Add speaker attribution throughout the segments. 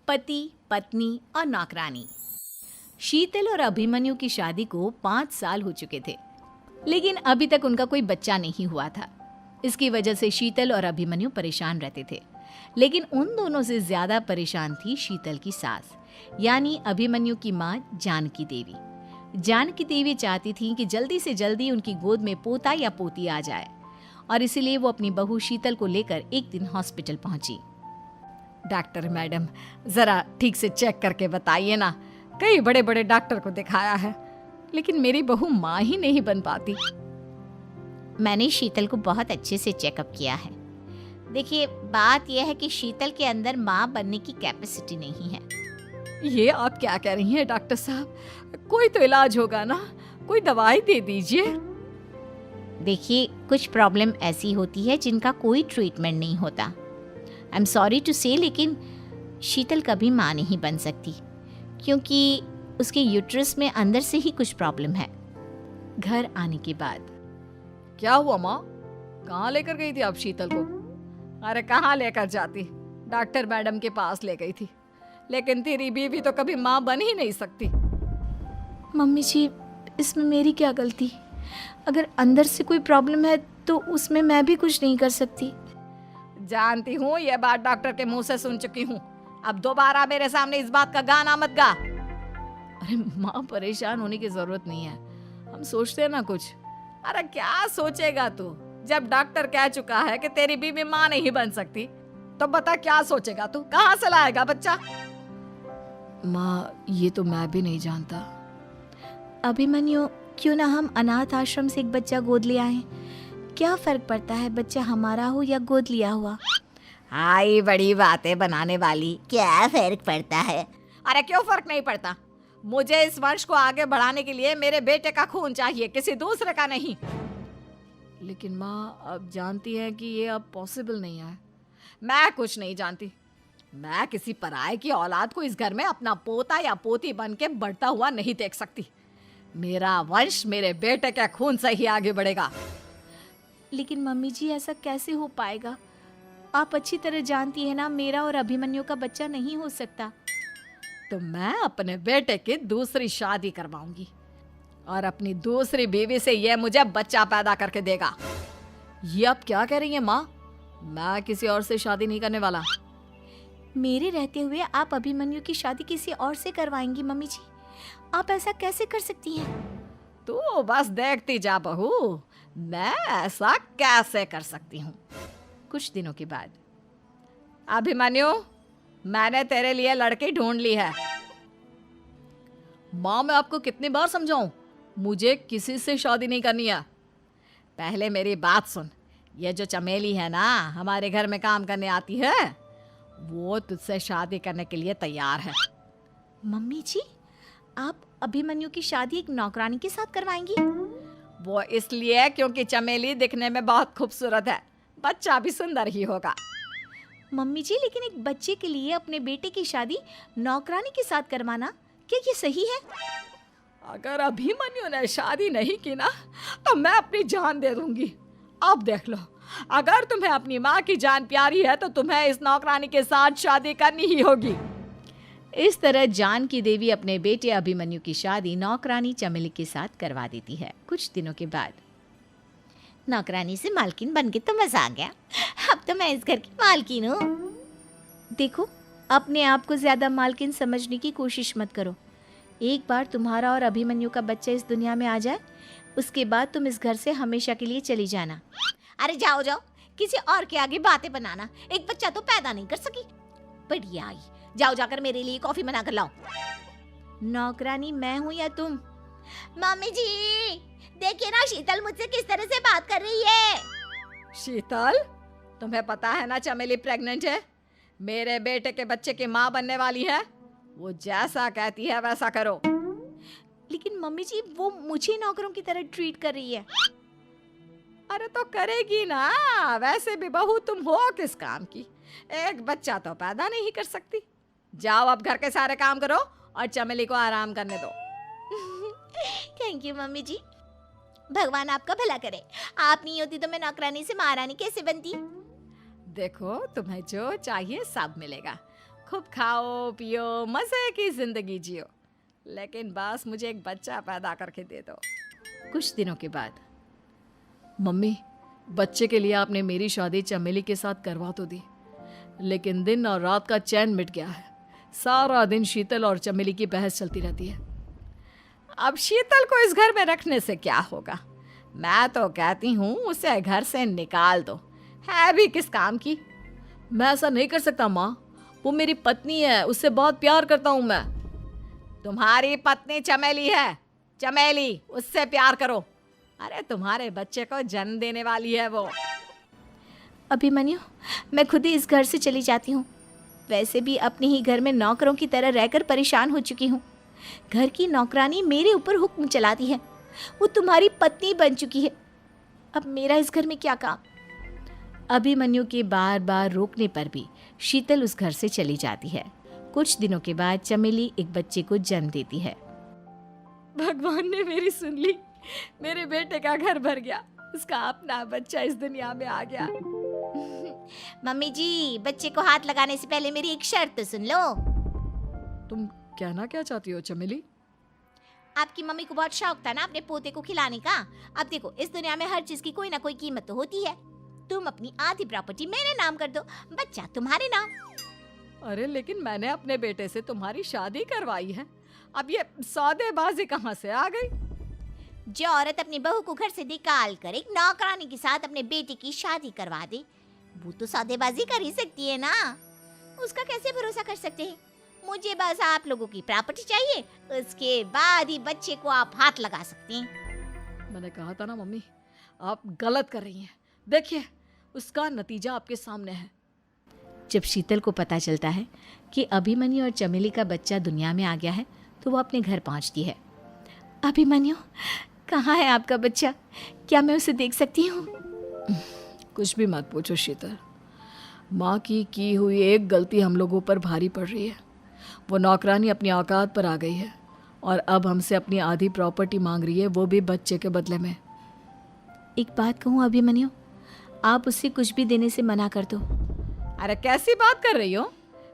Speaker 1: पति, पत्नी और नौकरानी। शीतल और अभिमन्यु की शादी को 5 साल हो चुके थे, लेकिन अभी तक उनका कोई बच्चा नहीं हुआ था। इसकी वजह से शीतल और अभिमन्यु परेशान रहते थे, लेकिन उन दोनों से ज्यादा परेशान थी शीतल की सास, यानी अभिमन्यु की माँ जानकी देवी। जानकी देवी चाहती थी कि जल्दी से जल्दी उनकी गोद में पोता या पोती आ जाए, और इसीलिए वो अपनी बहू शीतल को लेकर एक दिन हॉस्पिटल पहुंची।
Speaker 2: डॉक्टर मैडम, जरा ठीक से चेक करके बताइए ना। कई बड़े बड़े डॉक्टर को दिखाया है, लेकिन मेरी बहू माँ ही नहीं बन पाती।
Speaker 3: मैंने शीतल को बहुत अच्छे से चेकअप किया है। देखिए, बात यह है कि शीतल के अंदर माँ बनने की कैपेसिटी नहीं है।
Speaker 2: ये आप क्या कह रही हैं डॉक्टर साहब? कोई तो इलाज होगा ना, कोई दवाई दे दीजिए।
Speaker 3: देखिए, कुछ प्रॉब्लम ऐसी होती है जिनका कोई ट्रीटमेंट नहीं होता। आई एम सॉरी टू से, लेकिन शीतल कभी माँ नहीं बन सकती, क्योंकि उसके यूट्रस में अंदर से ही कुछ प्रॉब्लम है।
Speaker 1: घर आने के बाद
Speaker 2: क्या हुआ माँ? कहाँ लेकर गई थी आप शीतल को? अरे कहाँ लेकर जाती, डॉक्टर मैडम के पास ले गई थी, लेकिन तेरी बीवी तो कभी माँ बन ही नहीं सकती।
Speaker 1: मम्मी जी, इसमें मेरी क्या गलती? अगर अंदर से कोई प्रॉब्लम है तो उसमें मैं भी कुछ नहीं कर सकती।
Speaker 2: जानती हूँ, ये बात डॉक्टर के मुंह से सुन चुकी हूँ। अब दोबारा मेरे सामने इस बात का गाना मत गा।
Speaker 1: अरे माँ, परेशान होने की जरूरत नहीं है, हम सोचते हैं ना कुछ।
Speaker 2: अरे क्या सोचेगा तू? जब डॉक्टर कह चुका है कि तेरी बीवी माँ नहीं बन सकती, तो बता क्या सोचेगा तू? कहाँ से लाएगा बच्चा?
Speaker 1: माँ, ये तो मैं भी नहीं जानता। अभिमन्यु, क्यों ना हम अनाथ आश्रम से एक बच्चा गोद ले आए? क्या फर्क पड़ता है बच्चा हमारा हो या गोद लिया हुआ?
Speaker 2: हाय, बड़ी बातें बनाने वाली।
Speaker 3: क्या फर्क पड़ता है?
Speaker 2: अरे क्यों फर्क नहीं पड़ता? मुझे इस वंश को आगे बढ़ाने के लिए मेरे बेटे का खून चाहिए, किसी दूसरे का नहीं।
Speaker 1: लेकिन माँ, आप जानती हैं कि ये अब पॉसिबल नहीं है।
Speaker 2: मैं कुछ नहीं जानती। मैं किसी पराये की औलाद को इस घर में अपना पोता या पोती बन के बढ़ता हुआ नहीं देख सकती। मेरा वंश मेरे बेटे के खून से ही आगे बढ़ेगा।
Speaker 1: लेकिन मम्मी जी, ऐसा कैसे हो पाएगा? आप अच्छी तरह जानती है ना, मेरा और अभिमन्यु का बच्चा नहीं हो सकता।
Speaker 2: तो मैं अपने बेटे की दूसरी शादी करवाऊंगी, और अपनी दूसरी बीवी से ये मुझे बच्चा पैदा करके देगा।
Speaker 1: ये आप क्या कह रही हैं माँ? मैं किसी और से शादी नहीं करने वाला। मेरे रहते हुए आप अभिमन्यु की शादी किसी और से करवाएंगी? मम्मी जी, आप ऐसा कैसे कर सकती हैं?
Speaker 2: तू बस देखती जा बहू, मैं ऐसा कैसे कर सकती हूँ।
Speaker 1: कुछ दिनों के बाद,
Speaker 2: अभिमन्यु, मैंने तेरे लिए लड़की ढूंढ ली है।
Speaker 1: माँ, मैं आपको कितनी बार समझाऊं, मुझे किसी से शादी नहीं करनी है।
Speaker 2: पहले मेरी बात सुन। ये जो चमेली है ना, हमारे घर में काम करने आती है, वो तुझसे शादी करने के लिए तैयार है।
Speaker 1: मम्मी जी, आप अभिमन्यु की शादी एक नौकरानी के साथ करवाएंगी?
Speaker 2: वो इसलिए क्योंकि चमेली दिखने में बहुत खूबसूरत है, बच्चा भी सुंदर ही होगा।
Speaker 1: मम्मी जी, लेकिन एक बच्चे के लिए अपने बेटे की शादी नौकरानी के साथ करवाना, क्या ये सही है?
Speaker 2: अगर अभिमन्यु ने शादी नहीं की ना, तो मैं अपनी जान दे दूंगी। अब देख लो, अगर तुम्हें अपनी माँ की जान प्यारी है तो तुम्हें इस नौकरानी के साथ शादी करनी ही होगी।
Speaker 1: इस तरह जानकी देवी अपने बेटे अभिमन्यु की शादी नौकरानी चमेली के साथ करवा देती है। कुछ दिनों के बाद,
Speaker 3: नौकरानी से मालकिन बन के तो मजा आ गया। अब तो मैं इस घर की मालकिन हूँ।
Speaker 1: देखो, अपने आप को ज्यादा मालकिन समझने की कोशिश मत करो। एक बार तुम्हारा और अभिमन्यु का बच्चा इस दुनिया में आ जाए, उसके बाद तुम इस घर से हमेशा के लिए चली जाना।
Speaker 3: अरे जाओ जाओ, किसी और के आगे बातें बनाना। एक बच्चा तो पैदा नहीं कर सकी, बढ़िया आई। जाओ, जाकर मेरे लिए कॉफी बना कर लाओ।
Speaker 1: नौकरानी मैं हूँ या तुम?
Speaker 3: मम्मी जी, देखिए ना शीतल मुझसे किस तरह से बात कर रही है।
Speaker 2: शीतल, तुम्हें पता है ना चमेली प्रेग्नेंट है, मेरे बेटे के बच्चे की माँ बनने वाली है। वो जैसा कहती है वैसा करो।
Speaker 1: लेकिन मम्मी जी, वो मुझे नौकरों की तरह ट्रीट कर रही है।
Speaker 2: अरे तो करेगी ना, वैसे भी बहू तुम हो किस काम की? एक बच्चा तो पैदा नहीं कर सकती। जाओ, अब घर के सारे काम करो और चमेली को आराम करने दो।
Speaker 3: थैंक यू मम्मी जी, भगवान आपका भला करे। आप नहीं होती तो मैं नौकरानी से महारानी कैसे बनती?
Speaker 2: देखो, तुम्हें जो चाहिए सब मिलेगा, खूब खाओ पियो, मजे की जिंदगी जियो, लेकिन बस मुझे एक बच्चा पैदा करके दे दो।
Speaker 1: कुछ दिनों के बाद, मम्मी, बच्चे के लिए आपने मेरी शादी चमेली के साथ करवा तो दी, लेकिन दिन और रात का चैन मिट गया है। सारा दिन शीतल और चमेली की बहस चलती रहती है।
Speaker 2: अब शीतल को इस घर में रखने से क्या होगा? मैं तो कहती हूँ उसे घर से निकाल दो, है भी किस काम की।
Speaker 1: मैं ऐसा नहीं कर सकता माँ, वो मेरी पत्नी है, उससे बहुत प्यार करता हूँ मैं।
Speaker 2: तुम्हारी पत्नी चमेली है, चमेली, उससे प्यार करो। अरे तुम्हारे बच्चे को जन्म देने वाली है वो।
Speaker 3: अभिमन्यु, मैं खुद ही इस घर से चली जाती हूँ। वैसे भी अपने ही घर में नौकरों की तरह रहकर परेशान हो चुकी हूँ। घर की नौकरानी मेरे ऊपर हुक्म चलाती है, वो तुम्हारी पत्नी बन चुकी है। अब मेरा इस घर में क्या काम?
Speaker 1: अभिमन्यु के बार बार रोकने पर भी शीतल उस घर से चली जाती है। कुछ दिनों के बाद चमेली एक बच्चे को जन्म देती है।
Speaker 2: भगवान ने मेरी सुन ली, मेरे बेटे का घर भर गया, उसका अपना बच्चा इस दुनिया में आ गया।
Speaker 3: मम्मी जी, बच्चे को हाथ लगाने से पहले मेरी एक शर्त तो सुन लो।
Speaker 1: तुम कहना क्या चाहती हो चमेली?
Speaker 3: आपकी मम्मी को बहुत शौक था ना अपने पोते को खिलाने का। अब देखो, इस दुनिया में हर चीज की कोई ना कोई कीमत तो होती है। तुम अपनी आधी प्रॉपर्टी मेरे नाम कर दो, बच्चा तुम्हारे नाम।
Speaker 2: अरे लेकिन मैंने अपने बेटे से तुम्हारी शादी करवाई है, अब ये सौदेबाजी कहाँ से आ गई?
Speaker 3: जो औरत अपनी बहू को घर से निकाल कर एक नौकरानी के साथ अपने बेटे की शादी करवा दे, वो तो सौदेबाजी कर ही सकती है ना। उसका कैसे भरोसा कर सकते हैं? मुझे बस आप लोगों की प्रॉपर्टी चाहिए, उसके बाद ही बच्चे को आप हाथ लगा सकते हैं।
Speaker 1: मैंने कहा था ना मम्मी, आप गलत कर रही हैं। देखिए, उसका नतीजा आपके सामने है। जब शीतल को पता चलता है कि अभिमन्यु और चमेली का बच्चा दुनिया में आ गया है, तो वो अपने घर पहुंचती है।
Speaker 3: अभिमन्यु, कहाँ है आपका बच्चा? क्या मैं उसे देख सकती हूँ?
Speaker 1: कुछ भी मत पूछो शीतल, माँ की हुई एक गलती हम लोगों पर भारी पड़ रही है। वो नौकरानी अपनी औकात पर आ गई है और अब हमसे अपनी आधी प्रॉपर्टी मांग रही है, वो भी बच्चे के बदले में।
Speaker 3: एक बात कहूँ अभिमन्यु, आप उसे कुछ भी देने से मना कर दो।
Speaker 2: अरे कैसी बात कर रही हो?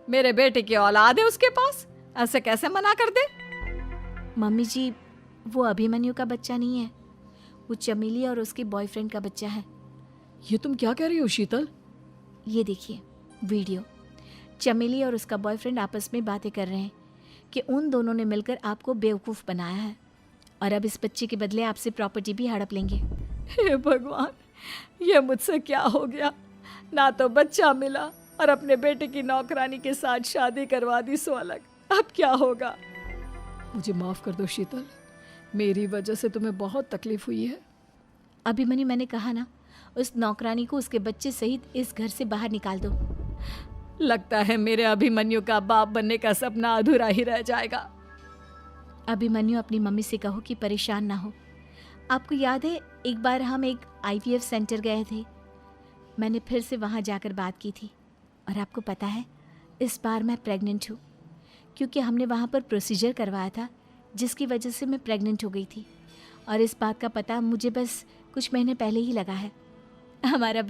Speaker 2: मेरे बेटे की औलाद है उसके पास, ऐसे कैसे मना कर दे?
Speaker 3: मम्मी जी, वो अभिमन्यु का बच्चा नहीं है, वो चमेली और उसके बॉयफ्रेंड का बच्चा है।
Speaker 1: ये तुम क्या कह रही हो शीतल?
Speaker 3: ये देखिए वीडियो, चमेली और उसका बॉयफ्रेंड आपस में बातें कर रहे हैं कि उन दोनों ने मिलकर आपको बेवकूफ़ बनाया है और अब इस बच्चे के बदले आपसे प्रॉपर्टी भी हड़प लेंगे।
Speaker 2: हे भगवान, ये मुझसे क्या हो गया? ना तो बच्चा मिला और अपने बेटे की नौकरानी के साथ शादी करवा दी सो अलग। अब क्या होगा?
Speaker 1: मुझे माफ़ कर दो शीतल, मेरी वजह से तुम्हें बहुत तकलीफ हुई है।
Speaker 3: अभिमन्यु, मैंने कहा ना, उस नौकरानी को उसके बच्चे सहित इस घर से बाहर निकाल दो।
Speaker 2: लगता है मेरे अभिमन्यु का बाप बनने का सपना अधूरा ही रह जाएगा।
Speaker 3: अभिमन्यु, अपनी मम्मी से कहो कि परेशान ना हो। आपको याद है एक बार हम एक IVF सेंटर गए थे, मैंने फिर से वहाँ जाकर बात की थी और आपको पता है इस बार मैं प्रेग्नेंट हूँ, क्योंकि हमने वहाँ पर प्रोसीजर करवाया था जिसकी वजह से मैं प्रेग्नेंट हो गई थी और इस बात का पता मुझे बस कुछ महीने पहले ही लगा है। हमारा